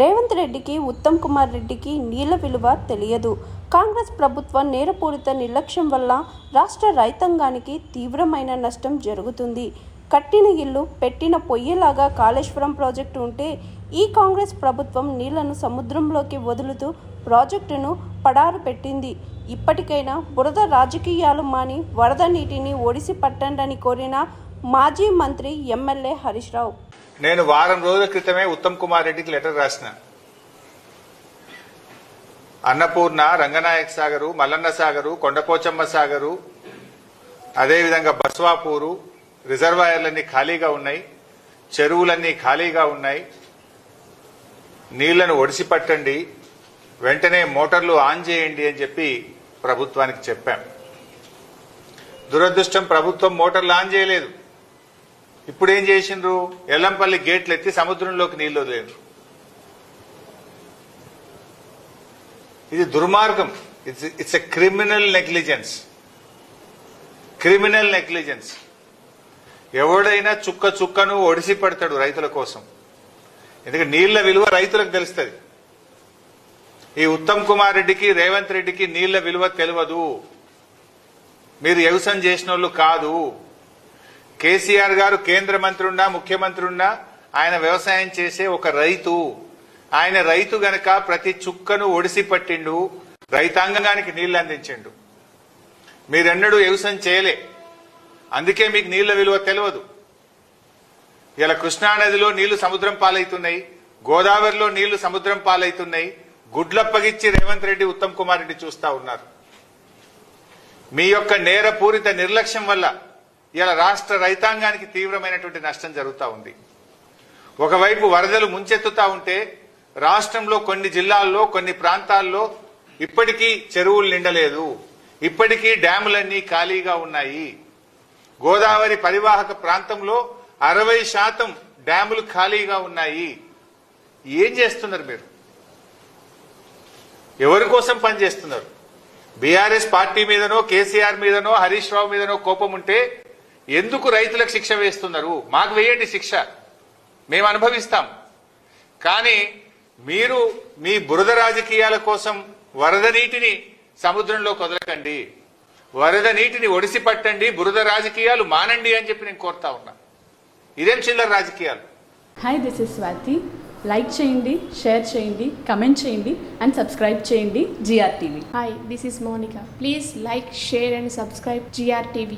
రేవంత్ రెడ్డికి ఉత్తమ్ కుమార్ రెడ్డికి నీళ్ల విలువ తెలియదు. కాంగ్రెస్ ప్రభుత్వ నేరపూరిత నిర్లక్ష్యం వల్ల రాష్ట్ర రైతాంగానికి తీవ్రమైన నష్టం జరుగుతుంది. కట్టిన ఇల్లు పెట్టిన పొయ్యేలాగా కాళేశ్వరం ప్రాజెక్టు ఉంటే ఈ కాంగ్రెస్ ప్రభుత్వం నీళ్లను సముద్రంలోకి వదులుతూ ప్రాజెక్టును పడారు పెట్టింది. ఇప్పటికైనా బురద రాజకీయాలు మాని వరద నీటిని ఒడిసి పట్టండని కోరిన మాజీ మంత్రి ఎమ్మెల్యే హరీష్ రావు. నేను వారం రోజుల క్రితమే ఉత్తమ్ కుమార్ రెడ్డికి లెటర్ రాసిన. అన్నపూర్ణ, రంగనాయక సాగరు, మల్లన్న సాగరు, కొండపోచమ్మ సాగరు, అదేవిధంగా బస్వాపూరు రిజర్వాయర్లన్నీ ఖాళీగా ఉన్నాయి, చెరువులన్నీ ఖాళీగా ఉన్నాయి. నీళ్లను ఒడిసి పట్టండి, వెంటనే మోటార్లు ఆన్ చేయండి అని చెప్పి ప్రభుత్వానికి చెప్పాం. దురదృష్టం, ప్రభుత్వం మోటార్లు ఆన్ చేయలేదు. ఇప్పుడు ఏం చేసిండ్రు? ఎల్లంపల్లి గేట్లు ఎత్తి సముద్రంలోకి నీళ్లు వదిలేరు. ఇది దుర్మార్గం. It's a criminal negligence. ఎవడైనా చుక్క చుక్కను ఒడిసి పడతాడు రైతుల కోసం. ఎందుకంటే నీళ్ల విలువ రైతులకు తెలుస్తుంది. ఈ ఉత్తమ్ కుమార్ రెడ్డికి, రేవంత్ రెడ్డికి నీళ్ల విలువ తెలియదు. మీరు వ్యవసాయం చేసిన వాళ్ళు కాదు. కేసీఆర్ గారు కేంద్ర మంత్రి ఉన్నా, ముఖ్యమంత్రి ఉన్నా ఆయన వ్యవసాయం చేసే ఒక రైతు. ఆయన రైతు గనక ప్రతి చుక్కను ఒడిసి పట్టిండు, రైతాంగానికి నీళ్లు అందించిండు. మీరెన్నడూ వ్యవసాయం చేయలే, అందుకే మీకు నీళ్ల విలువ తెలియదు. ఇలా కృష్ణానదిలో నీళ్లు సముద్రం పాలవుతున్నాయి, గోదావరిలో నీళ్లు సముద్రం పాలవుతున్నాయి. గుడ్లప్పగిచ్చి రేవంత్ రెడ్డి, ఉత్తమ్ కుమార్ రెడ్డి చూస్తా ఉన్నారు. మీ యొక్క నేరపూరిత నిర్లక్ష్యం వల్ల ఇలా రాష్ట్ర రైతాంగానికి తీవ్రమైనటువంటి నష్టం జరుగుతూ ఉంది. ఒకవైపు వరదలు ముంచెత్తుతా ఉంటే రాష్ట్రంలో కొన్ని జిల్లాల్లో, కొన్ని ప్రాంతాల్లో ఇప్పటికీ చెరువులు నిండలేదు, ఇప్పటికీ డ్యాములన్నీ ఖాళీగా ఉన్నాయి. గోదావరి పరివాహక ప్రాంతంలో 60% డ్యాములు ఖాళీగా ఉన్నాయి. ఏం చేస్తున్నారు మీరు? ఎవరి కోసం పనిచేస్తున్నారు? బీఆర్ఎస్ పార్టీ మీదనో, కేసీఆర్ మీదనో, హరీష్ రావు మీదనో కోపం ఉంటే ఎందుకు రైతులకు శిక్ష వేస్తున్నారు? మాకు వేయండి శిక్ష, మేము అనుభవిస్తాం. కానీ మీరు మీ బురద రాజకీయాల కోసం వరద నీటిని సముద్రంలోకి వదలకండి, వరద నీటిని ఒడిసి పట్టండి, బురద రాజకీయాలు మానండి అని చెప్పి నేను కోరుతా ఉన్నా. ఇదేం చిల్లర రాజకీయాలు? Hi, this is Swathi. Like చేయండి, షేర్ చేయండి, కమెంట్ చేయండి అండ్ సబ్స్క్రైబ్ చేయండి GR TV. Hi, this is Monica. Please like, share and subscribe GR TV.